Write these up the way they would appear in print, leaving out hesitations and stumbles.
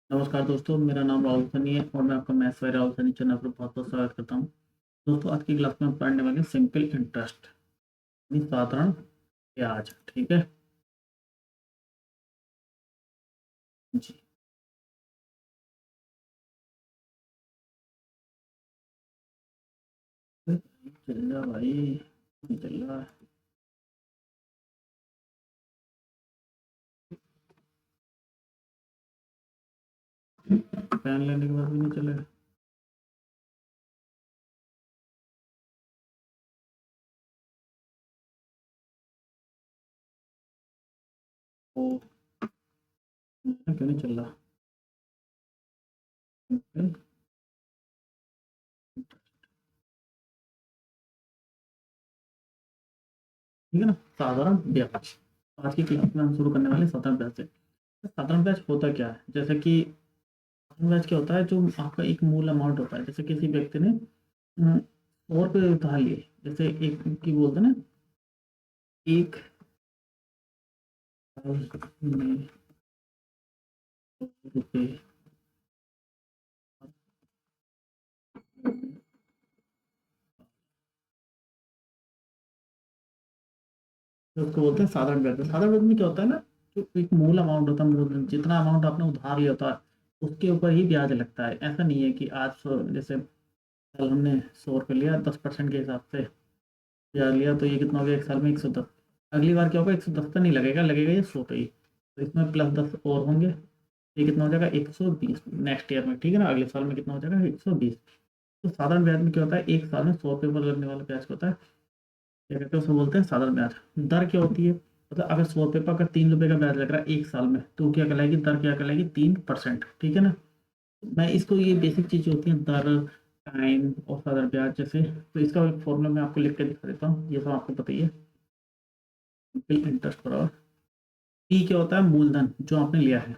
नमस्कार दोस्तों, मेरा नाम राहुल सनी है और मैं आपका maths by Rahul Sunny channel पर बहुत-बहुत स्वागत करता हूँ। दोस्तों, आज की क्लास में हम पढ़ने वाले हैं सिंपल इंटरेस्ट यानी साधारण ब्याज। ठीक है जी। चल रहा भाई, नहीं चल रहा है। पेन लेने के बाद भी नहीं चलेगा। ओ, क्यों नहीं चल रहा? सिंपल, ठीक है ना, साधारण ब्याज। आज की क्लास में हम शुरू करने वाले हैं साधारण ब्याज से। तो साधारण ब्याज होता क्या है? जैसे कि साधारण ब्याज क्या होता है, जो आपका एक मूल अमाउंट होता है। जैसे किसी व्यक्ति ने 100 रुपये उधार लिए, जैसे एक की बोलते हैं ना, एक साल में रुपये, तो उसको बोलते हैं साधारण ब्याज। साधारण ब्याज में क्या होता है ना, जो एक मूल अमाउंट होता है, मूल जितना अमाउंट आपने उधार लिया होता है उसके ऊपर ही ब्याज लगता है। ऐसा नहीं है कि आज जैसे कल हमने 100 रुपये लिया, 10% के हिसाब से ब्याज लिया, तो ये कितना हो गया, एक साल में 110। अगली बार क्या होगा, 110 का नहीं लगेगा, लगेगा ये 100 पे ही। तो इसमें +10 और होंगे, ये कितना हो जाएगा, 120 नेक्स्ट ईयर में। ठीक है ना, अगले साल में कितना हो जाएगा, 120। तो साधारण ब्याज में क्या होता है, एक साल में 100 रुपये पर लगने वाला ब्याज क्या होता है, क्या कहते हैं, उसको बोलते हैं साधारण ब्याज। दर क्या होती है, मतलब अगर 100 रुपये पर अगर 3 रुपये का ब्याज लग रहा है एक साल में, तो क्या कहलाएगी, दर क्या कहलाएगी, 3%। ठीक है ना। मैं इसको, ये बेसिक चीज़ होती है दर, टाइम और साधारण ब्याज जैसे। तो इसका एक फॉर्मूला मैं आपको लिख के दिखा देता हूँ, ये सब आपको पता ही है। Simple interest per hour, T क्या होता है, मूलधन जो आपने लिया है।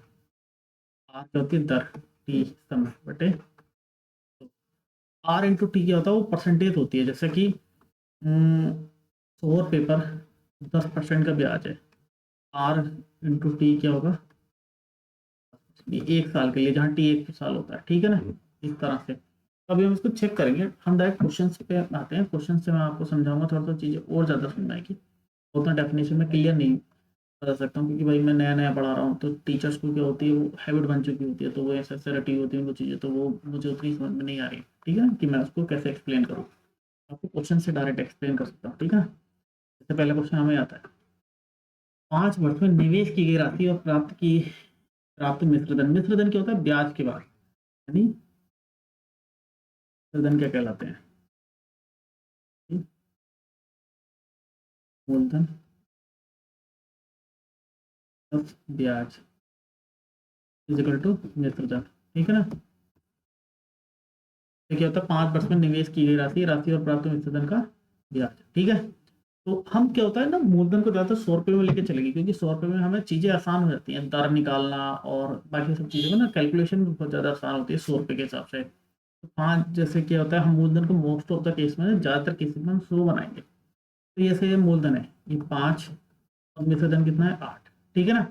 आर क्या होती है, दर, टी समय बटे। आर इंटू टी क्या होता है, वो परसेंटेज होती है। जैसे कि 100 रुपये पर 10% का ब्याज है, आर इंटू टी क्या होगा, ये एक साल के लिए, जहाँ टी एक साल होता है। ठीक है ना, इस तरह से। अभी हम इसको चेक करेंगे, हम डायरेक्ट क्वेश्चन पे आते हैं। क्वेश्चन से मैं आपको समझाऊंगा, थोड़ा सा चीज़ें और ज़्यादा समझ में आएगी। उतना डेफिनेशन में क्लियर नहीं बता सकता हूँ, क्योंकि भाई मैं नया नया पढ़ा रहा हूँ, तो टीचर्स को क्या होती है, वो हैबिट बन चुकी होती है, तो वो ऐसे ऐसे रटी होती है उनको चीज़ें, तो वो मुझे उतनी समझ में नहीं आ रही। ठीक है ना, कि मैं उसको कैसे एक्सप्लेन करूँ। आपको क्वेश्चन से डायरेक्ट एक्सप्लेन कर सकता हूँ। ठीक है ना। सबसे पहला क्वेश्चन हमें आता है, 5 वर्ष में निवेश की गई राशि और प्राप्त मिश्रधन। मिश्रधन क्या होता है, ब्याज के बाद, यानी मिश्रधन क्या कहलाते हैं, मूलधन प्लस ब्याज इजिकल टू मिश्रधन। ठीक है ना। तो क्या होता है, 5 वर्ष में निवेश की गई राशि, राशि और प्राप्त मिश्रधन का ब्याज। ठीक है। तो हम क्या होता है ना, मूलधन को ज़्यादातर 100 रुपये में लेके चलेगी, क्योंकि 100 रुपये में हमें चीज़ें आसान हो जाती हैं, दर निकालना और बाकी सब चीज़ों में ना कैलकुलेशन भी बहुत ज़्यादा आसान होती है 100 रुपये के हिसाब से। तो 5, जैसे क्या होता है, हम मूलधन को मोस्ट ऑफ द केस में, ज़्यादातर केसेस में हम 100 बनाएंगे। तो जैसे ये मूलधन है, ये 5 और मिश्रधन कितना है, 8। ठीक है ना।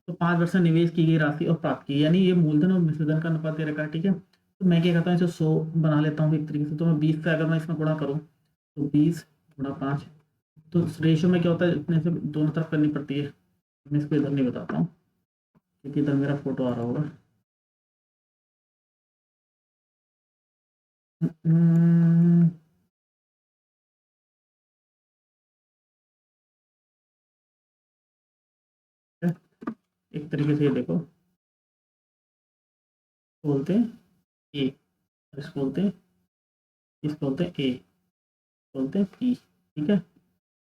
तो 5 वर्ष में निवेश की गई राशि और प्राप्त की, यानी ये मूलधन और मिश्रधन का अनुपात दे रखा है। ठीक है। तो मैं क्या करता हूँ, इसे 100 बना लेता हूँ एक तरीके से। तो मैं 20 से अगर मैं इसमें गुणा करूँ, तो 20 × 5, तो रेशियो में क्या होता है, इतने से दोनों तरफ करनी पड़ती है। मैं इसको इधर नहीं बताता हूँ, क्योंकि इधर मेरा फोटो आ रहा होगा। हम्म, एक तरीके से ये देखो, बोलते हैं ए, इसको बोलते हैं, इसको बोलते हैं ए, बोलते हैं पी। ठीक है।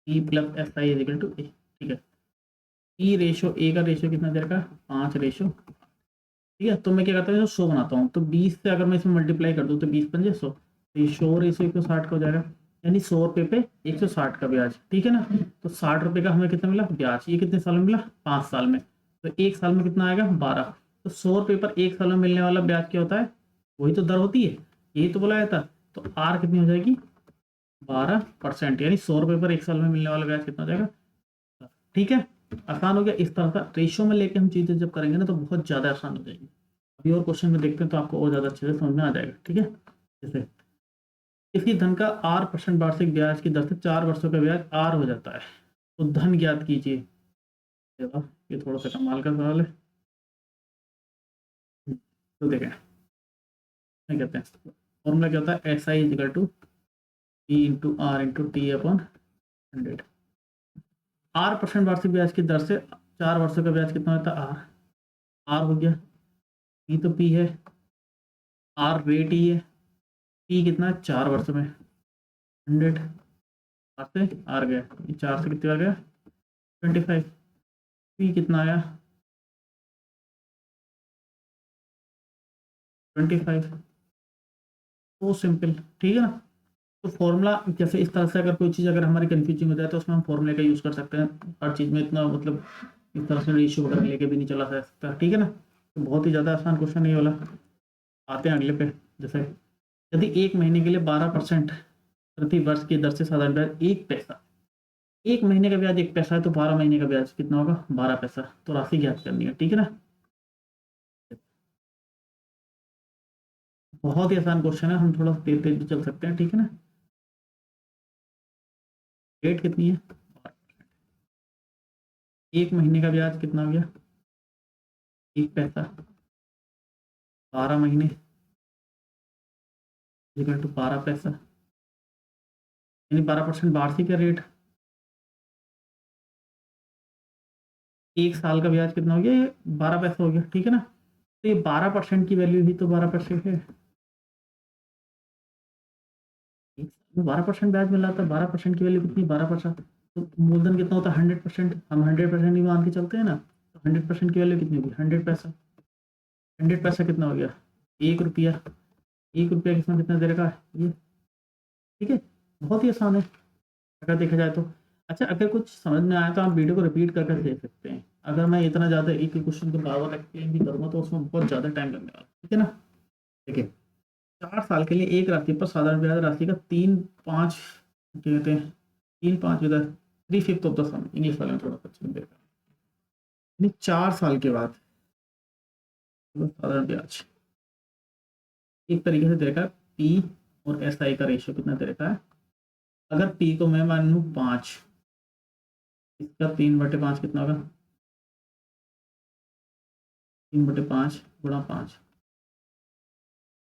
P plus S I equal to A. ठीक है। पी रेशो, ए का रेशो कितना दे रखा है, 5 रेशो। ठीक है। तो मैं क्या करता हूँ, 100 बनाता हूँ, तो 20 से अगर मैं इसमें मल्टीप्लाई कर दूँ, तो 20×5 = 100, तो ये 100/160 का हो जाएगा, यानी 100 रुपये पे 160 का ब्याज। ठीक है ना। तो 60 रुपये का हमें कितना मिला ब्याज, ये कितने साल में मिला, 5 साल में। तो एक साल में कितना आएगा, 12। तो 100 रुपये पर एक साल में मिलने वाला ब्याज क्या होता है, वही तो दर होती है, यही तो बोला जाता। तो आर कितनी हो जाएगी, 12%, यानी 100 रुपये पर एक साल में मिलने वाला ब्याज कितना हो जाएगा। ठीक है। आसान हो गया। इस तरह का रेशियो में लेके हम चीजें जब करेंगे ना, तो बहुत ज्यादा आसान हो जाएगी। अभी और क्वेश्चन में देखते हैं तो आपको और ज़्यादा अच्छे से समझ में आ जाएगा। ठीक है, जैसे किसी धन का R% वार्षिक ब्याज की दर से 4 वर्षों का ब्याज R हो जाता है, तो धन ज्ञात कीजिए। ये थोड़ा सा कमाल का सवाल है। तो देखें क्या कहते हैं, फॉर्मूला क्या होता है, s I equal to p into r into t upon 100। R% वार्षिक ब्याज की दर से 4 वर्षों का ब्याज कितना होता है, आर हो गया, पी तो पी है, आर रेट ही है, पी कितना है 4 वर्ष में 100, आर से आर गया, ये 4 से कितनी बार गया 25, पी कितना आया 25। तो सिंपल, ठीक है ना। तो फॉर्मूला जैसे इस तरह से अगर कोई चीज़ अगर हमारी कंफ्यूजिंग हो जाए तो उसमें हम फॉर्मूले का यूज़ कर सकते हैं। हर चीज़ में इतना मतलब इस तरह से रेशियो वगैरह लेके भी नहीं चला जा सकता, ठीक है ना। तो बहुत ही ज़्यादा आसान क्वेश्चन नहीं वाला। आते हैं अगले पे। जैसे यदि 1 महीने के लिए 12% प्रति वर्ष की दर से साधारण ब्याज 1 पैसा, 1 महीने का ब्याज 1 पैसा है तो 12 महीने का ब्याज कितना होगा 12 पैसा। तो राशि ज्ञात करनी है, ठीक है ना। बहुत ही आसान क्वेश्चन है, हम थोड़ा तेज तेज भी चल सकते हैं, ठीक है ना। रेट कितनी है, 1 महीने का ब्याज कितना हो गया 1 पैसा, 12 महीने इक्वल टू 12 पैसा, यानी 12% वार्षिक का रेट। 1 साल का ब्याज कितना हो गया, ये 12 पैसा हो गया, ठीक है ना। तो ये 12% की वैल्यू ही तो 12% है। 1 साल में 12% ब्याज मिल रहा था, 12% की वैल्यू कितनी 12%, तो मूलधन कितना होता है 100%। हम 100% ही मान के चलते हैं ना, तो 100% की वैल्यू कितनी होगी 100 पैसा। 100 पैसा कितना हो गया 1 रुपया। 1 रुपया किसमें कितना दे रखा है ये, ठीक है। बहुत ही आसान है अगर देखा जाए तो। अच्छा, अगर कुछ समझ में आया तो आप वीडियो को रिपीट करके देख सकते हैं। अगर मैं इतना ज़्यादा एक ही क्वेश्चन को बार बार एक्सप्लेन भी करूँगा तो उसमें बहुत ज़्यादा टाइम लगने वाला है, ठीक है ना। देखिए 4 साल के लिए एक राशि पर साधारण ब्याज राशि का 3/5 कहते हैं, 3/5 with 3/5 of the sum. English वाले में थोड़ा सा चेंज देखा, यानी 4 साल के बाद साधारण ब्याज एक तरीके से दे रखा है। पी और एस आई का रेशियो कितना दे रखा है। अगर पी को मैं मान लूँ 5, इसका 3/5 कितना होगा 3/5 गुणा 5,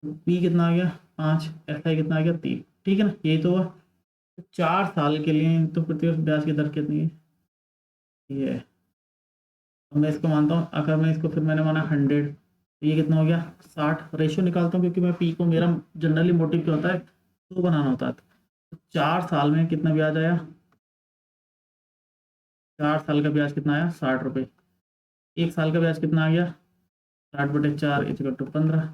पी कितना आ गया 5, एस आई कितना आ गया 3, ठीक है ना। यही तो हुआ। तो 4 साल के लिए तो प्रति वर्ष ब्याज की दर कितनी है ये है। अब मैं इसको मानता हूँ, अगर मैं इसको फिर मैंने माना 100, तो ये कितना हो गया 60। रेशियो निकालता हूँ क्योंकि मैं पी को, मेरा जनरली मोटिव क्या होता है तो बनाना होता है। तो 4 साल में कितना ब्याज आया, 4 साल का ब्याज कितना आया 60 रुपये। 1 साल का ब्याज कितना आ गया 60/4 इक्वल टू 15।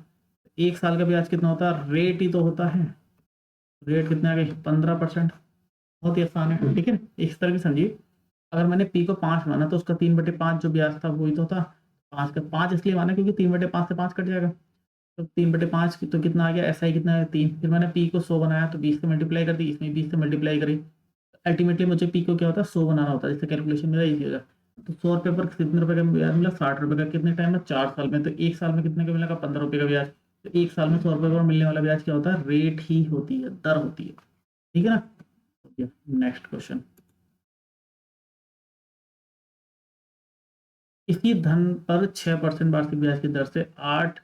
1 साल का ब्याज कितना होता है, रेट ही तो होता है, रेट कितने आ गए 15%। बहुत ही आसान है, ठीक है। इस तरह की समझिए, अगर मैंने पी को 5 माना तो उसका 3/5 जो ब्याज था वही तो था। 5 का 5 इसलिए माना क्योंकि 3/5 से 5 कट जाएगा, तो 3/5 की तो कितना आ गया एस आई कितना है 3। फिर मैंने पी को 100 बनाया तो 20 से मल्टीप्लाई कर दी, इसमें 20 से मल्टीप्लाई करी। अल्टीमेटली मुझे पी को क्या होता है 100 बनाना होता है, जिससे कैलकुलेशन मेरा ईजी हो जाए। तो 100 रुपये पर कितने रुपये का ब्याज मिला 60 रुपये का, कितने टाइम में 4 साल में। तो 1 साल में कितने का मिलेगा 15 रुपये का ब्याज। तो 1 साल में 100 रुपये पर मिलने वाला ब्याज क्या होता है, रेट ही होती है, दर होती है, ठीक है ना। नेक्स्ट क्वेश्चन, इसी धन पर 6% वार्षिक ब्याज की दर से 8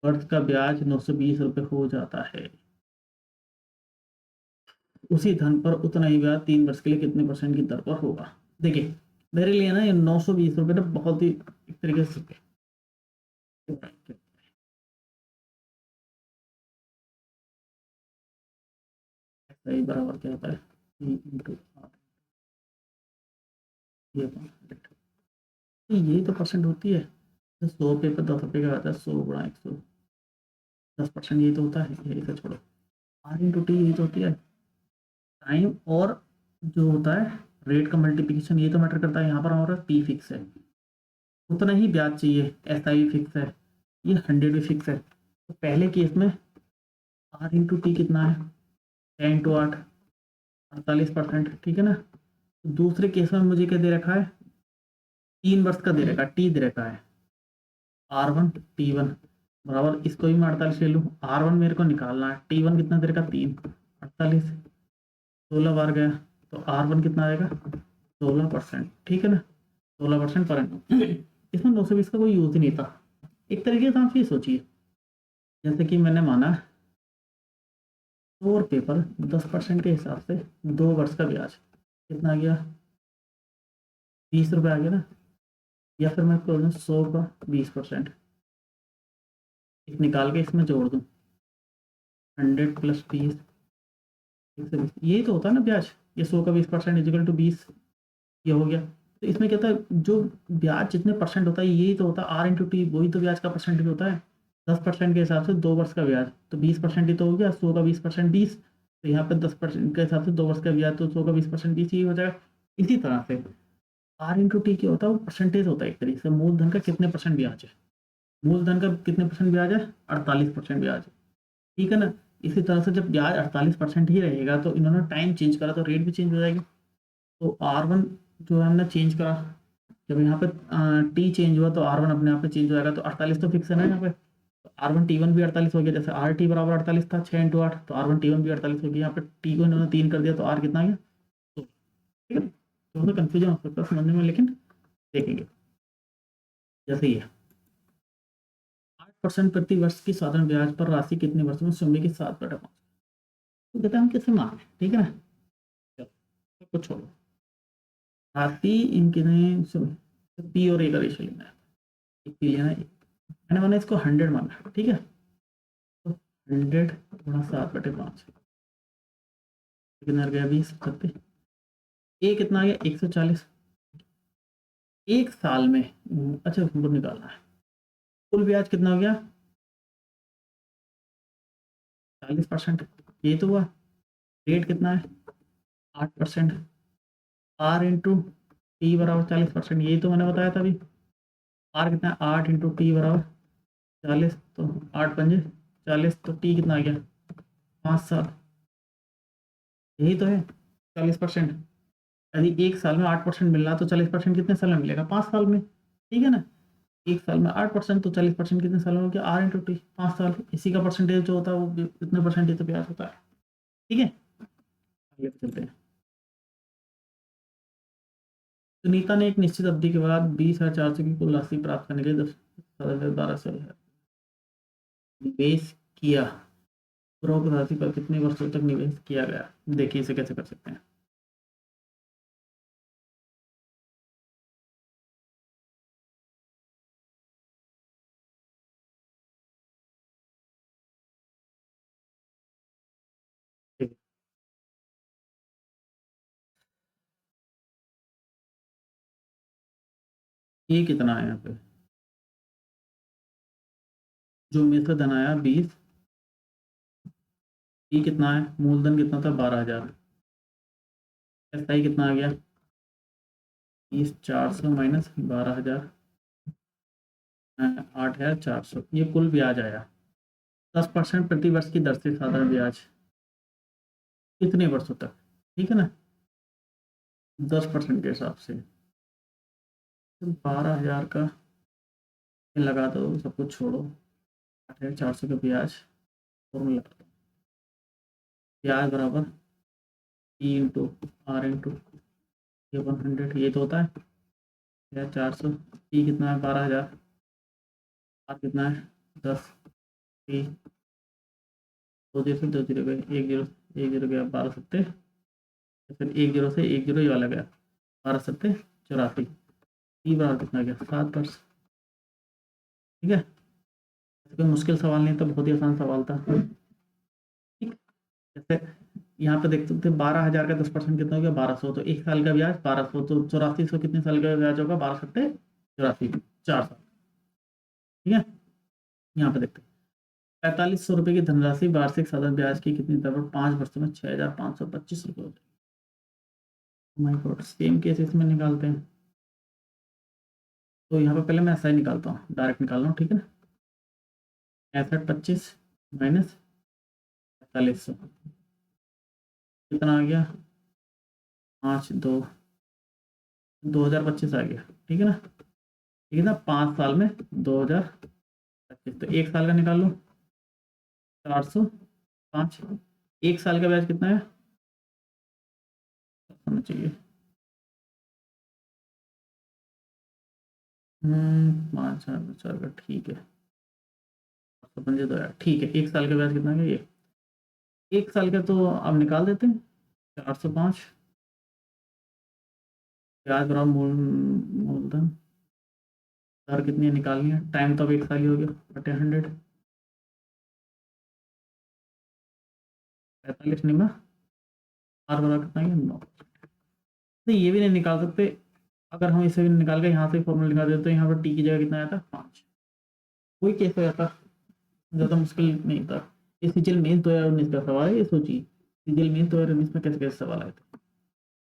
वर्ष का ब्याज 920 रुपये हो जाता है। उसी धन पर उतना ही ब्याज 3 वर्ष के लिए कितने परसेंट की दर पर होगा। देखिए मेरे लिए ना ये 920 रुपये ना बहुत ही एक तरीके से सही बराबर क्या होता है ये तो यही तो परसेंट होती है। 100 पे पर 10 रुपये का आता है, 100 गुणा 100 10%, यही तो होता है। यही तो छोड़ो, आर इंटू टी यही तो होती है। टाइम और जो होता है रेट का मल्टीप्लिकेशन, ये तो मैटर करता है। यहाँ पर हमारा पी फिक्स है, उतना ही ब्याज चाहिए, एस आई फिक्स है, ये 100 भी फिक्स है। तो पहले केस में आर इंटू टी कितना है 10 × 8 48%, ठीक है ना। तो दूसरे केस में मुझे क्या दे रखा है 3 वर्ष का दे रखा है, टी दे रखा है R1 T1। बराबर इसको भी मैं 48 ले लूँ। R1 मेरे को निकालना है, T1 कितना देर का 3, 48 16 बार गया तो R1 कितना आएगा 16%, ठीक है ना, 16% पर एनम। इसमें 220 का कोई यूज ही नहीं था। एक तरीके से आप ये सोचिए, जैसे कि मैंने माना 4 पेपर 10% के हिसाब से 2 वर्ष का ब्याज कितना आ गया, 20 रुपये आ गया ना। या फिर मैं बोल दूँ 100 का 20%, निकाल के इसमें जोड़ दूँ 100 + 20, 120, यही तो होता है ना ब्याज। ये 100 का 20% इजिकल टू 20, ये हो गया। तो इसमें क्या होता है, जो ब्याज जितने परसेंट होता है यही तो होता है, R/T, वही तो ब्याज का परसेंटेज होता है। 10% के हिसाब से 2 वर्ष का ब्याज तो 20% ही तो हो गया, 100 का 20% 20, तो यहाँ पे 10% के हिसाब से 2 वर्ष का ब्याज तो 100 का 20% 20 ही हो जाएगा। इसी तरह से R/T क्या होता है, वो परसेंटेज होता है एक तरीके से, मूलधन का कितने परसेंट ब्याज है, मूलधन का कितने परसेंट ब्याज है, 48% ब्याज है, ठीक है ना। इसी तरह से जब ब्याज 48% ही रहेगा तो इन्होंने टाइम चेंज करा तो रेट भी चेंज हो जाएगी। तो R1 जो है हमने चेंज करा, जब यहाँ पे टी चेंज हुआ तो R1 अपने आप में चेंज हो जाएगा, तो 48 तो फिक्स है ना यहाँ पे। तो R1 T1 भी 48 हो गया, जैसे RT बराबर 48 था 6 × 8, तो R1 T1 भी 48 हो गया। यहाँ पे टी को इन्होंने 3 कर दिया तो R कितना आ गया 2, ठीक है। थोड़ा सा कन्फ्यूजन हो सकता है समझने में, लेकिन देखेंगे। जैसे ये 8% प्रति वर्ष की साधारण ब्याज पर राशि कितने वर्षों में सुनने की 7/5, तो कहते हैं हम कैसे माने, ठीक है ना। चलो सब कुछ छोड़ो, राशि इनके पी और ए का रेशियो लेना है, एक पी लेना है, मैंने माना इसको 100 माना, ठीक है। तो 100 गुणा 7/5 कितना गया 20 सत्ते, ए कितना आ गया 140, एक साल में। अच्छा वो निकालना है, कुल ब्याज कितना हो गया 40%, ये तो हुआ। रेट कितना है 8%, R/T बराबर 40%, यही तो मैंने बताया था अभी। R कितना है 8 × T बराबर 40, तो 8×5 40, तो T कितना आ गया 5 साल, यही तो है 40%। यदि एक साल में 8% मिल रहा तो 40% कितने साल में मिलेगा 5 साल में, ठीक है ना। एक साल में 8% तो 40% कितने साल में हो गया R/T 5 साल, इसी का परसेंटेज जो होता है वो कितने परसेंटेज तो ब्याज होता है, ठीक है। आगे चलते हैं। सुनीता ने एक निश्चित अवधि के बाद 20,400 की कुल राशि प्राप्त करने के लिए 12,000 निवेश किया, उपरोक्त राशि पर कितने वर्षों तक निवेश किया गया, देखिए इसे कैसे कर सकते हैं। ठीक है, ये कितना है यहाँ पे, जो मेरा धन आया 20, ये कितना है, मूलधन कितना था 12,000, एसआई कितना आ गया 20,400 माइनस 12,000, 8,400, ये कुल ब्याज आया। 10% प्रति वर्ष की दर से साधारण ब्याज कितने वर्षों तक, ठीक है ना, 10% के हिसाब से। तो 12,000 का लगा दो, सब कुछ छोड़ो, 8,400 का ब्याज फॉर्मूला लगा दो, ब्याज बराबर P × R ये 100, ये तो होता है 1,400, P कितना है 12,000, R कितना है 10, P 2 जीरो से 2 जीरो गए, 1 जीरो गया 12 सत्ते, फिर 1 जीरो से 1 जीरो ये वाला गया 12 सत्ते 84, P बराबर कितना गया 7 वर्ष, ठीक है। कोई मुश्किल सवाल नहीं था, बहुत ही आसान सवाल था, ठीक। जैसे यहाँ पे देख सकते हैं 12,000 का 10% कितना हो गया 1200, तो एक साल का ब्याज 1200, तो 8400 कितने साल का ब्याज होगा 12 सत्ते 84, 4 साल, ठीक है। यहाँ पे देखते हैं 4,500 रुपये की धनराशि वार्षिक साधारण ब्याज की कितनी दर पर 5 वर्षों में 6,525 रुपये हो जाएगी। माय गॉड, सेम केस इसमें निकालते हैं। तो यहाँ पे पहले मैं ऐसा ही निकालता हूँ, डायरेक्ट निकाल रहा हूँ, ठीक है ना। 6525 माइनस 4,500 कितना आ गया 5,2,2025 आ गया, ठीक है ना। ठीक है ना, 5 साल में 2,000 25, तो 1 साल का निकाल लो, 405। 1 साल का ब्याज कितना है, होना चाहिए 5,000 का, ठीक है, 7,500, ठीक है। 1 साल का ब्याज कितना है ये, 1 साल का तो अब निकाल देते हैं, 405 ब्याज बराबर मूलधन, दर कितनी है निकालनी है, टाइम तो अब 1 साल ही हो गया, बटे 100, 45 निमा, आर बराबर कितना है 9। तो ये भी नहीं निकाल सकते, अगर हम इसे भी निकाल के यहाँ से फॉर्मूला निकाल देते तो यहाँ पर टी की जगह कितना आया था 5, कोई केस हो जाता, ज़्यादा मुश्किल नहीं था। ये सीजीएल मेन 2019 का सवाल है, ये सोचिए सीजीएल मेन 2019 में कैसे कैसे सवाल आए थे।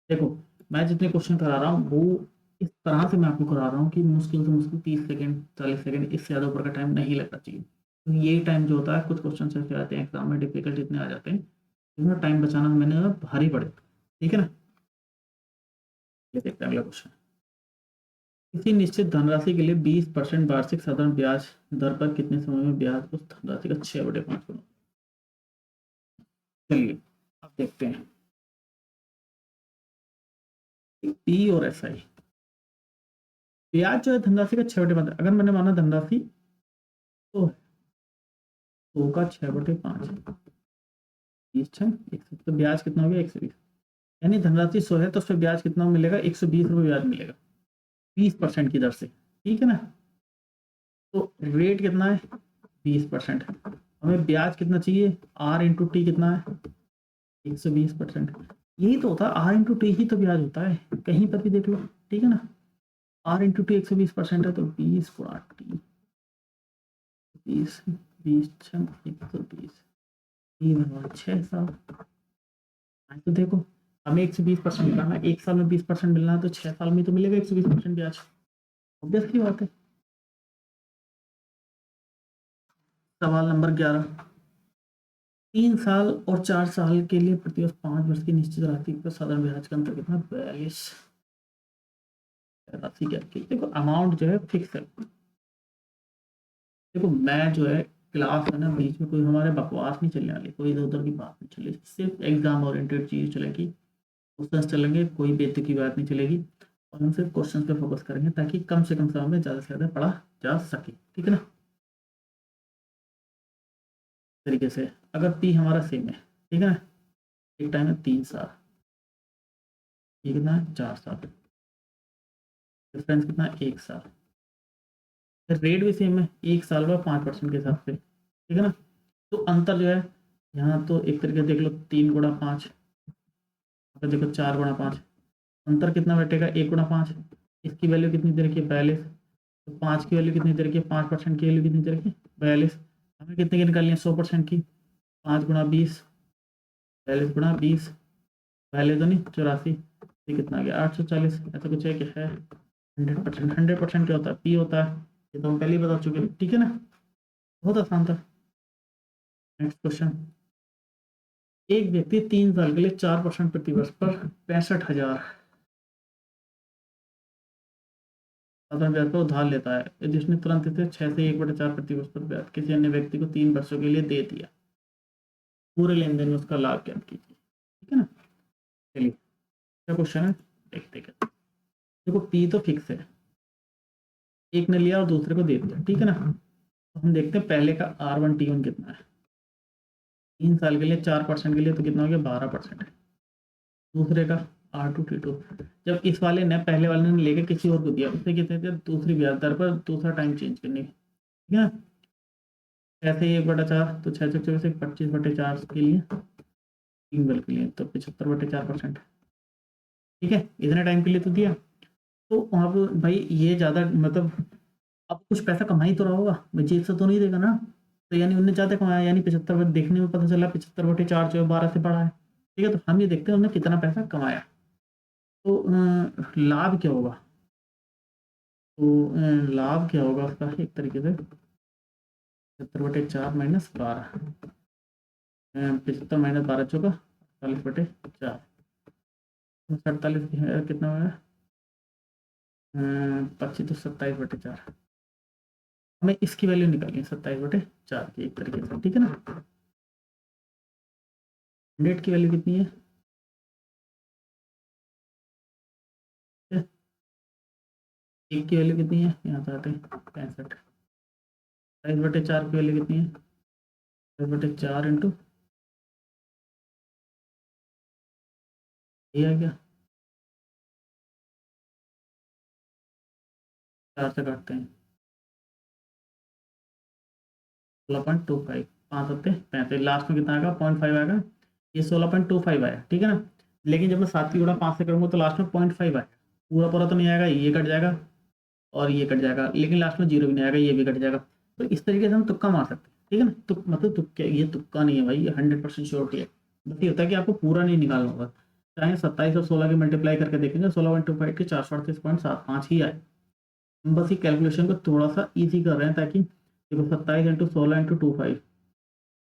देखो मैं जितने क्वेश्चन करा रहा हूँ वो इस तरह से मैं आपको करा रहा हूँ कि मुश्किल से मुश्किल 30 सेकंड 40 सेकंड, इससे ज़्यादा ऊपर का टाइम नहीं लगना चाहिए। तो यही टाइम जो होता है, कुछ क्वेश्चन ऐसे आते हैं एग्जाम में डिफिकल्ट इतने आ जाते हैं, इसमें टाइम बचाना मैंने भारी पड़े, ठीक है ना। ये देखते हैं अगला क्वेश्चन, किसी निश्चित धनराशि के लिए 20% वार्षिक साधारण ब्याज दर पर कितने समय में ब्याज उस धनराशि का 6/5 गुना। चलिए अब देखते हैं पी और एस आई, ब्याज जो है धनराशि का 6/5, अगर मैंने माना धनराशि तो 100 का 6/5, 100, तो ब्याज कितना हो गया 120, यानी धनराशि 100 है तो उस पर ब्याज कितना मिलेगा, 120 रुपये ब्याज मिलेगा 20% की दर से, ठीक है ना। तो रेट कितना है 20%, हमें ब्याज कितना चाहिए, आर इंटू टी कितना है 120%, यही तो होता है, आर इंटू टी ही तो ब्याज होता है, कहीं पर भी देख लो, ठीक है ना। आर इंटू टी 120% है तो 20 गुणा टी, 20 20 120, 6 साल। तो देखो हमें 120% निकालना है, 1 साल में 20% मिलना है तो 6 साल में तो मिलेगा 120% ब्याज, ऑब्वियस की बात है। सवाल नंबर 11, 3 साल और 4 साल के लिए प्रतिवर्ष 5 वर्ष की निश्चित राशि पर साधारण ब्याज का अंतर कितना, 42 राशि क्या की, देखो अमाउंट जो है फिक्स है। देखो मैं जो है क्लास है ना, बीच में कोई हमारे बकवास नहीं चलने वाली, कोई इधर उधर की बात नहीं चलेगी, सिर्फ एग्जाम ओरिएंटेड चीज चलेगी, क्वेश्चन चलेंगे, कोई बेइज्जती की बात नहीं चलेगी, और हम सिर्फ क्वेश्चन पे फोकस करेंगे ताकि कम से कम समय में ज़्यादा से ज़्यादा पढ़ा जा सके, ठीक है ना। तरीके से अगर पी हमारा सेम है, ठीक है ना, एक टाइम है 3 साल, ये कितना है 4 साल, डिफरेंस कितना है 1 साल, रेट भी सेम है 1 साल का 5% के हिसाब से, ठीक है ना। तो अंतर जो है यहाँ तो एक तरीके देख लो 3 गुणा 5, देखो 4 गुणा 5, अंतर कितना बैठेगा 1 गुणा 5, इसकी वैल्यू कितनी दे रखी है 42, तो 5 की वैल्यू कितनी दे रखी है, 5% की वैल्यू कितनी दे रखी है 42, हमें कितने की निकालनी है 100% की, 5 गुणा 20, 42 गुणा 20, पहले तो नहीं 84, ये कितना आ गया 840, ऐसा कुछ है क्या है 100%, 100% क्या होता है पी होता है, ये तो हम पहले ही बता चुके हैं, ठीक है ना, बहुत आसान था। नेक्स्ट क्वेश्चन, एक व्यक्ति 3 साल के लिए 4% प्रतिवर्ष पर 65,000 साधारण ब्याज पर उधार लेता है, जिसने तुरंत इसे 6 से 1/4 प्रतिवर्ष पर ब्याज किसी अन्य व्यक्ति को 3 वर्षों के लिए दे दिया, पूरे लेन देन में उसका लाभ ज्ञात कीजिए, ठीक है ना। चलिए क्या क्वेश्चन है देखते हैं। देखो पी तो फिक्स है, एक ने लिया और दूसरे को दे दिया, ठीक है ना। तो हम देखते हैं पहले का R1T1 कितना है, 3 साल के लिए 4% के लिए तो कितना हो गया 12%, दूसरे का R2T2, जब इस वाले ने पहले वाले ने लेकर किसी और को दिया, उसे कितने दिया दूसरी ब्याज दर पर दूसरा टाइम चेंज करने की, ठीक है ना। 6 से 1/4 तो 6 से 25/4 के लिए 3 के लिए तो 75/4%, ठीक है, इतने टाइम के लिए तो दिया। तो अब भाई ये ज़्यादा मतलब अब कुछ पैसा कमा ही तो रहा होगा, मैं जेब से तो नहीं देगा ना, तो यानी उन्होंने ज़्यादा कमाया, यानी 75, देखने में पता चला 75/4 जो है 12 से बड़ा है, ठीक है। तो हम ये देखते हैं उन्होंने कितना पैसा कमाया, तो लाभ क्या होगा, तो लाभ क्या होगा उसका एक तरीके से 75/4 -12, 75 -12 चौका 48/4, 48 कितना हुआ 25 तो 27/4, हमें इसकी वैल्यू निकालनी है 27/4 की एक तरीके से, ठीक है ना। 100 की वैल्यू कितनी है, एक की वैल्यू कितनी है, यहाँ पे आते हैं 65। 27/4 की वैल्यू कितनी है, 27/4 इंटू ये आ गया, 4 से काटते हैं 16.25, 5 7 35, लास्ट में कितना आएगा 0.5 आएगा, ये 16.25 आया, ठीक है ना। लेकिन जब मैं 7 की गुणा 5 से करूँगा तो लास्ट में 0.5 आएगा, पूरा पूरा तो नहीं आएगा, ये कट जाएगा और ये कट जाएगा, लेकिन लास्ट में 0 भी नहीं आएगा, ये भी कट जाएगा। तो इस तरीके से हम तुक्का मार सकते हैं, ठीक है ना। तुक मतलब तुक्का, ये तुक्का नहीं है भाई, ये 100% श्योरिटी है। बस ये होता है कि आपको पूरा नहीं निकालना होगा, चाहे 27 और 16 की मल्टीप्लाई करके देखेंगे 16.25 के 438.75 ही आए। हम बस ये कैलकुलेशन को थोड़ा सा ईजी कर रहे हैं, ताकि देखो 27 × 16 × 25,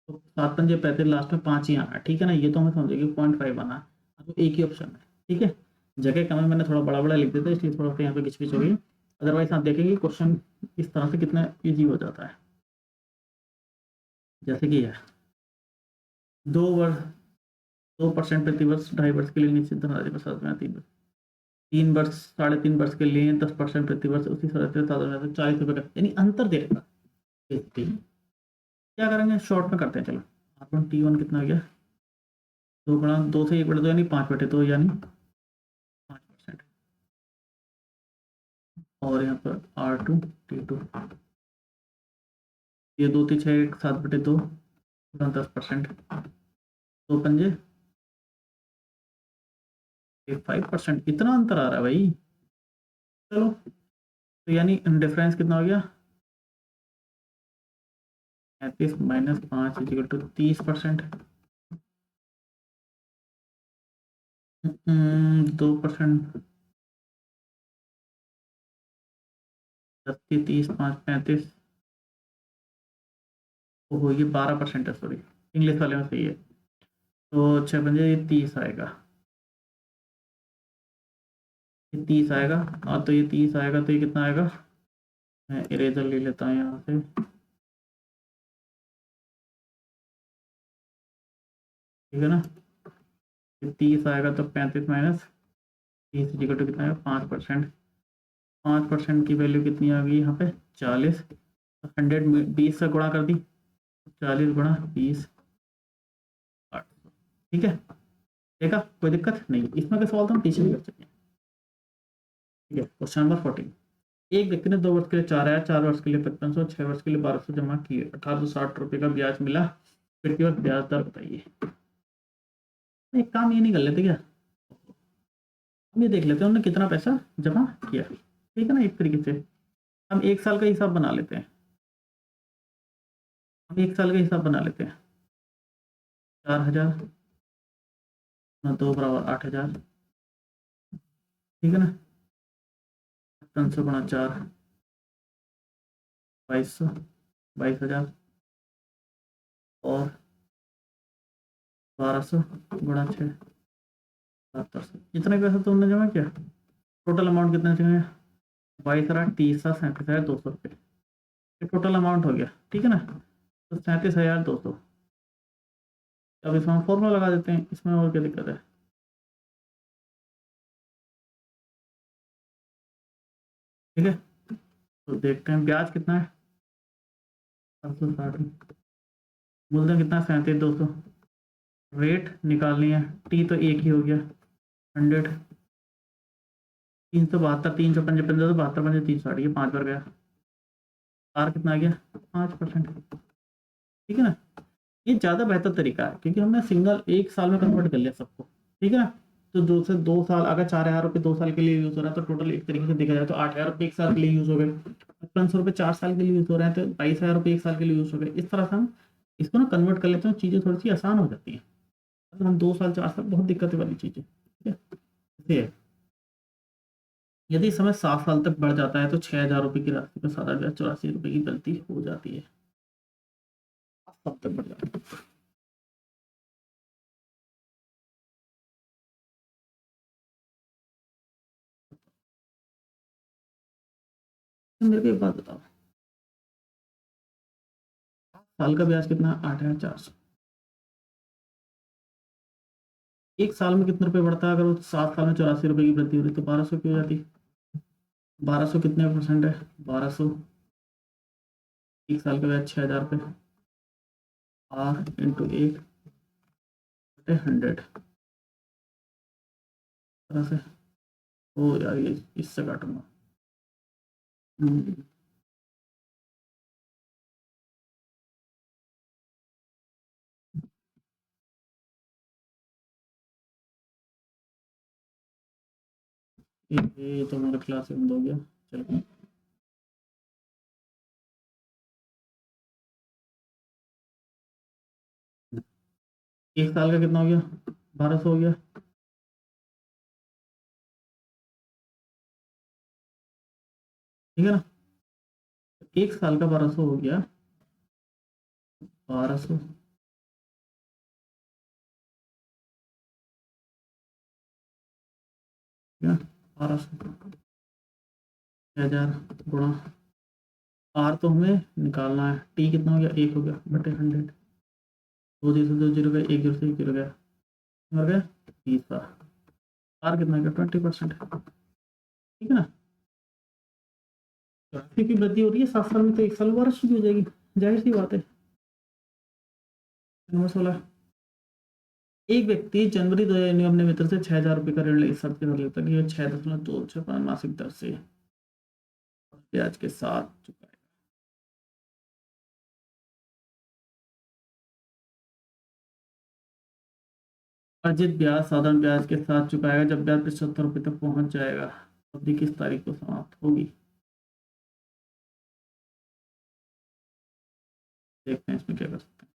तो 7 5 35, लास्ट में 5 ही आना है, ठीक है ना। ये तो हमें समझे कि 0.5 आना है, तो एक ही ऑप्शन है, ठीक है। जगह कम है, मैंने थोड़ा बड़ा बड़ा लिख दिया था, इसलिए थोड़ा सा यहाँ पे घिचपिच हो गई। अदरवाइज आप देखेंगे क्वेश्चन इस तरह से कितना ईजी हो जाता है। जैसे कि है 2 वर्ष 2% प्रति वर्ष 2.5 वर्ष के लिए निश्चित धनराशि पर 3 वर्ष, 3 वर्ष 3.5 वर्ष के लिए 10% प्रति वर्ष उसी तरह से 40 रुपये का, यानी अंतर दे रखा। क्या करेंगे, शॉर्ट में करते हैं, चलो R1 T1 कितना हो गया, 2 से 1/2 यानी 5/2 यानी 5%, और यहाँ पर R2 T2 ये 2 3 6 7/2 10%, 2 5 5%, इतना अंतर आ रहा है भाई। चलो तो यानी डिफरेंस कितना हो गया, 35 - 5 = 30%, 2%, 30 5 35, ओहो ये 12% है, सॉरी इंग्लिश वाले में सही है। तो 6 5 ये 30 आएगा, ये 30 आएगा, और तो ये 30 आएगा, तो ये कितना आएगा, मैं इरेजर ले लेता हूँ यहाँ से, ठीक है ना। ये 30 आएगा, तो 35 - 30 = कितना है 5%, 5% की वैल्यू कितनी आ गई यहाँ पे 40, 120 से गुणा कर दी, 40 × 20 800, ठीक है। देखा कोई दिक्कत नहीं, इसमें का सवाल तो हम पीछे भी कर सकते हैं, ठीक है। क्वेश्चन नंबर 14, एक व्यक्ति ने 2 वर्ष के लिए 4,000, 4 वर्ष के लिए 5500, 6 वर्ष के लिए 1200 जमा किए, 1860 रुपये का ब्याज मिला, प्रतिवर्ष ब्याज दर बताइए। एक काम ये नहीं कर लेते क्या, हम ये देख लेते हैं उन्होंने कितना पैसा जमा किया, ठीक है ना। एक तरीके से हम 1 साल का हिसाब बना लेते हैं, हम 1 साल का हिसाब बना लेते हैं, 4000 × 2 = 8000, ठीक है ना। 5500 × 4 2200, 22,000, और 1200 × 6 700, इतना पैसा तो उन्होंने जमा किया। टोटल अमाउंट कितना चाहिए, 22,000 30,000 37,200 रुपये, ये टोटल अमाउंट हो गया, ठीक है ना। तो 37,200, अब इसमें फॉर्मूला लगा देते हैं, इसमें और क्या दिक्कत है, ठीक है। तो देखते हैं ब्याज कितना है, 760, मूलधन कितना 37,200, रेट निकालनी है, टी तो एक ही हो गया 100, 372, 3 × 5 = 15, तो 72 × 5 = 360, ये 5 बार गया, आर कितना आ गया 5%, ठीक है ना। ये ज़्यादा बेहतर तरीका है, क्योंकि हमने सिंगल 1 साल में कन्वर्ट कर लिया सबको, ठीक है ना। तो 2 से 2 साल, अगर 4,000 रुपये 2 साल के लिए यूज़ हो रहा है, तो टोटल एक तरीके से देखा जाए तो 8,000 रुपये 1 साल के लिए यूज़ हो गए, 5500 रुपये 4 साल के लिए यूज़ हो रहे हैं, तो 22,000 रुपये 1 साल के लिए यूज़ हो गए। इस तरह से हम इसको ना कन्वर्ट कर लेते हैं, चीज़ें थोड़ी सी आसान हो जाती हैं। अगर हम 2 साल 4 साल बहुत दिक्कत वाली चीज़ है, ठीक है। जैसे यदि समय 7 साल तक बढ़ जाता है, तो 6,000 रुपये की राशि पर सादा ब्याज 84 रुपये की गलती हो जाती है, 7 साल तक बढ़ जाता है। तो मेरे को एक बात बताओ, साल का ब्याज कितना? 8,400। एक साल में कितने रुपए बढ़ता है? अगर वो 7 साल में 84 रुपए की वृद्धि हो रही तो 1200 की हो जाती। 1200 कितने परसेंट है? 1200, एक साल का ब्याज 6,000 रुपये, आर इंटू 1/100 तरह से। ओ यार, ये इससे काटूंगा। ये तो हमारा क्लास बंद हो गया। चलो, एक साल का कितना हो गया? 1200 हो गया। ठीक है ना? एक साल का 1200 हो गया। 1200, ठीक है, 1200 1000 गुणा आर तो हमें निकालना है। टी कितना हो गया? 1 हो गया बटे 100। 2 जीरो गए, 1 जीरो से 1 जीरो गया, हो गया 30 बार। आर कितना गया? 20%। ठीक है ना? राशि की वृद्धि हो रही है 7 साल में, तो एक साल में 1200 की हो जाएगी, जाहिर सी बात है। नंबर 16, एक व्यक्ति जनवरी 2000 में अपने मित्र से 6,000 रुपये का ऋण ले, इस शर्त के लेता कि यह 6.265 मासिक दर से ब्याज के साथ चुकाएगा। अर्जित ब्याज साधारण ब्याज के साथ चुकाएगा जब ब्याज 75 रुपये तक पहुंच जाएगा। अवधि किस तारीख को समाप्त होगी? देखते हैं इसमें क्या कर सकते हैं।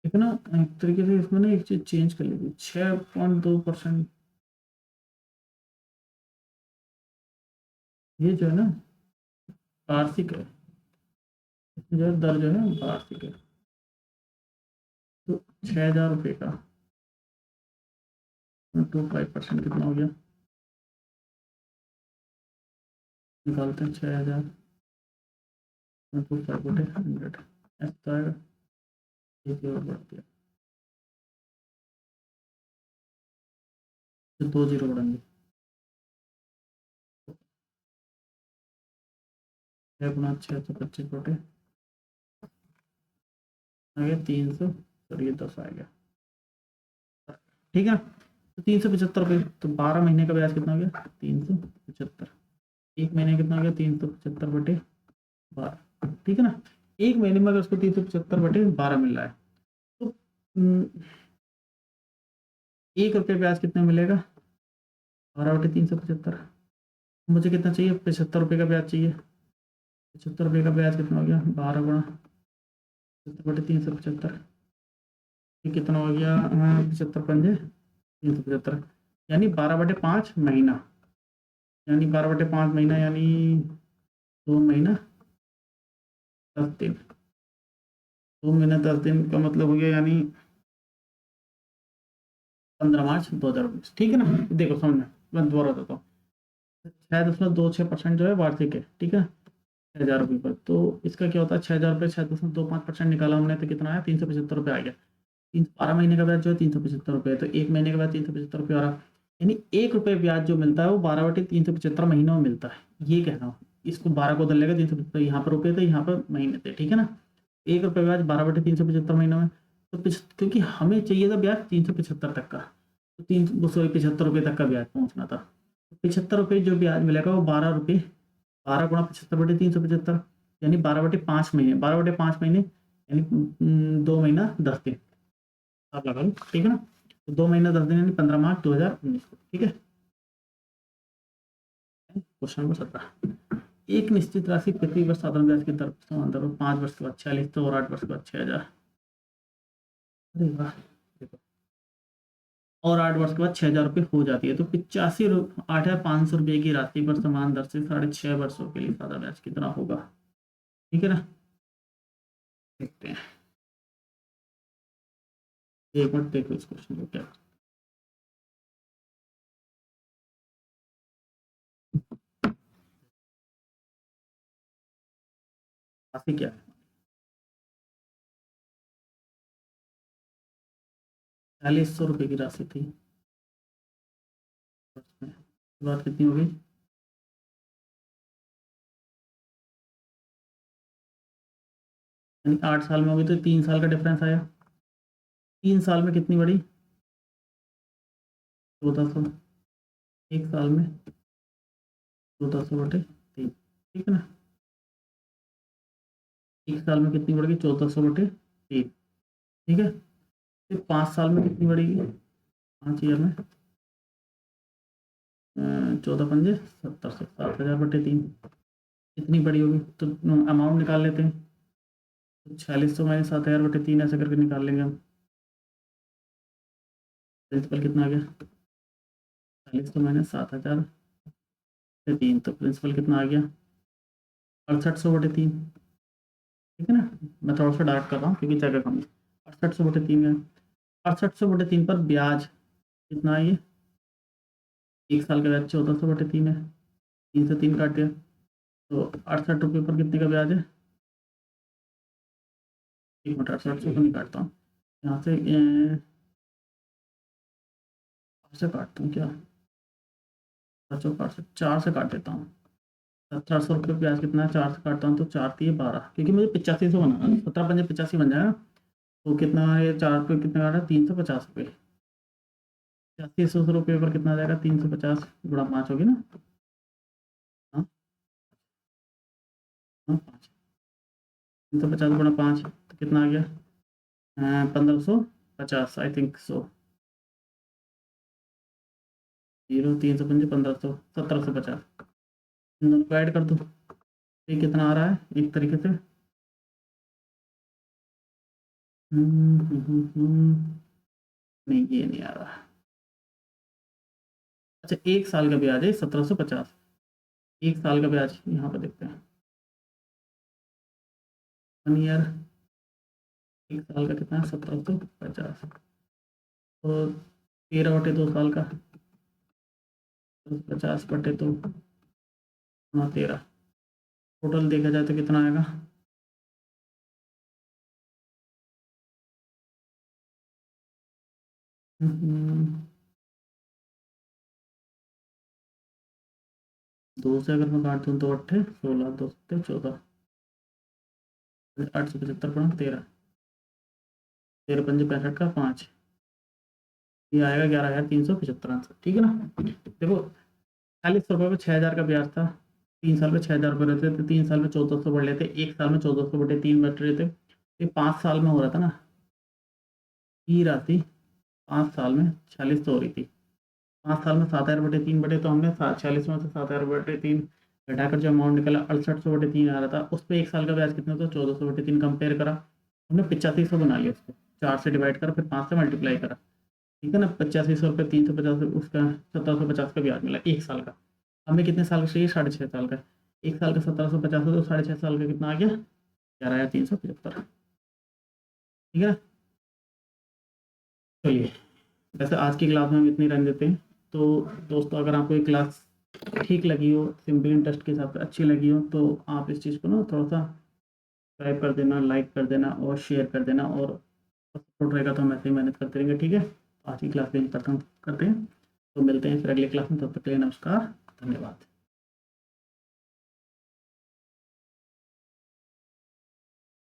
ठीक है ना? एक तरीके से इसमें ना एक चीज चेंज कर लीजिए, 6.2%। ये जो है ना वार्षिक है, जो है दर जो है वार्षिक है। तो 6,000 रुपये का 25% कितना हो गया? निकालते हैं 6,000 बटे 100, ऐसा तो आएगा। एक और बढ़ गया तो 2 जीरो बढ़ेंगे। 6 गुना 6 तो 25 बटे आ गया 300, और ये 10 आ गया। ठीक है, तो 375 रुपये, तो 12 महीने का ब्याज कितना हो गया? 375। एक महीने कितना हो गया? 375 बटे 12। ठीक है ना? एक महीने में अगर उसको 375/12 मिल रहा है तो 1 रुपये ब्याज कितना मिलेगा? 12/375। मुझे कितना चाहिए? 75 रुपये का ब्याज चाहिए। 75 रुपये का ब्याज कितना हो गया? 12 गुणा 75/375, ये कितना हो गया? 75 पंजे 375, यानी 12/5 महीना, यानी 12/5 महीना, यानी 2 महीना 10 दिन। 2 महीना 10 दिन का मतलब हो गया यानी 15 मार्च 2019। ठीक है ना? देखो समझना, मैं दोबारा देता हूँ। 6.26% जो है वार्षिक है। ठीक है, 6,000 रुपये पर, तो इसका क्या होता है? 6,000 रुपये 6.25% निकाला हमने तो कितना आया? 375 रुपये आ गया। 12 महीने का ब्याज जो है 375 रुपये, तो एक महीने के बाद 375 रुपये आ रहा, यानी 1 रुपये ब्याज जो मिलता है वो 12/375 महीनों में मिलता है। ये कहना हो, इसको 12 को बदल लेगा, 375 यहाँ पर रुपये थे, यहाँ पर महीने थे। ठीक है ना? 1 रुपये ब्याज 12/375 महीनों में, तो क्योंकि हमें चाहिए था ब्याज 375 तक का, तो 75 रुपये तक का ब्याज पहुँचना था। 75 रुपये जो ब्याज मिलेगा वो 12 रुपये, 12 गुणा 75/375, यानी 12/5 महीने, 12/5 महीने यानी 2 महीना 10 दिन आप लगा लो। ठीक है ना? तो 2 महीना 10 दिन यानी 15 मार्च 2019 को। ठीक है, क्वेश्चन नंबर 17, एक निश्चित राशि प्रति वर्ष साधारण ब्याज की दर समांतर 5 वर्ष के बाद 46 और 8 वर्ष के बाद 6,000। अरे वाह, देखो, और 8 वर्ष के बाद 6,000 रुपये हो जाती है, तो 85,8,500 रुपये की राशि पर समान दर से 6.5 वर्षों के लिए साधारण ब्याज कितना होगा? ठीक है ना? देखते हैं। एक मिनट देखो इस क्वेश्चन को क्या। राशि क्या है? 4000 रुपये की राशि थी। बात कितनी हो गई? यानी 8 साल में होगी तो 3 साल का डिफरेंस आया। 3 साल में कितनी बढ़ी? 1400। 1 साल में 1400/3, ठीक है ना। 1 साल में कितनी बढ़ेगी? 1400/3, ठीक है। फिर 5 साल में कितनी बढ़ेगी? 5 ईयर में 14×5 = 70, 7000/3 कितनी बड़ी होगी? तो अमाउंट निकाल लेते हैं। तो 4600 - 7000/3 ऐसे करके निकाल लेंगे हम। प्रिंसिपल कितना आ गया? 4600 - 7000/3, तो प्रिंसिपल कितना आ गया? 6800/3, ठीक है ना। मैं थोड़ा सा डार्क कर रहा हूँ क्योंकि जगह कम है। 6800/3 है। 6800/3 पर ब्याज कितना है? ये 1 साल का ब्याज 1400/3 है। 3 से 3 काट दिया, तो 68 रुपये पर कितने का ब्याज है? 1 मिनट, 6800 को नहीं काटता हूँ यहाँ से, से काटता हूँ क्या? 4 से काट देता हूँ। 1700 रुपये ब्याज कितना है? 4 से काटता हूँ तो 4×3 = 12, क्योंकि मुझे 8500 बनाना है। 17×5 = 85 बन जाएगा। तो कितना है ये? 4 पे कितना काटा? 350 रुपये। 8500 रुपये पर कितना आ जाएगा? 350 × 5 होगी ना। हाँ हाँ, 5 350 × 5 तो कितना आ गया? 1550, आई थिंक सो। 0 3 से 5 1500, 1750 दोनों को ऐड कर दो। ये कितना आ रहा है एक तरीके से? नहीं, ये नहीं आ रहा। अच्छा, 1 साल का ब्याज है 1750। 1 साल का ब्याज यहाँ पर देखते हैं। 1 ईयर, 1 साल का कितना है? 1750। तो 13/2 साल का 50/2 × 13, टोटल देखा जाए तो कितना आएगा? हम्म, 2 से अगर मैं काट दूँ तो 8 16, 2 7 14, 875/13, 13×5 = 65 का 5, ये आएगा 11,375 आंसर, ठीक है ना। देखो 40 रुपये में 6000 का ब्याज था। 3 साल में 6000 रुपये रहते तो 3 साल में 1400 बढ़ लेते, 1 साल में 1400/3 बढ़ रहे थे। ये 5 साल में हो रहा था ना, ये राशि 5 साल में 4600 हो रही थी। 5 साल में 7000/3 बटे, तो हमने 46 में से 7000/3 घटाकर जो अमाउंट निकला 6800/3 आ रहा था, उस पर 1 साल का ब्याज कितना था? 1400/3 कंपेयर करा, हमने 8500 बना लिया उसको, 4 से डिवाइड करा, फिर 5 से मल्टीप्लाई करा, ठीक है ना। 8500 रुपये 350, उसका 1750 का ब्याज मिला 1 साल का। हमें कितने साल का चाहिए? 6.5 साल का। 1 साल का 1750 है तो 6.5 साल का कितना आ गया? 11,375, ठीक है। चलिए, वैसे आज की क्लास में हम इतनी रहने देते हैं। तो दोस्तों, अगर आपको ये क्लास ठीक लगी हो, सिंपल इंटरेस्ट के हिसाब से अच्छी लगी हो, तो आप इस चीज़ को ना थोड़ा सा सब्सक्राइब कर देना, लाइक कर देना और शेयर कर देना, और सपोर्ट रहेगा तो हम ऐसे ही मेहनत करते रहेंगे, ठीक है। आज की क्लास में खत्म करते हैं, तो मिलते हैं फिर अगली क्लास में। तब तक के लिए नमस्कार, धन्यवाद।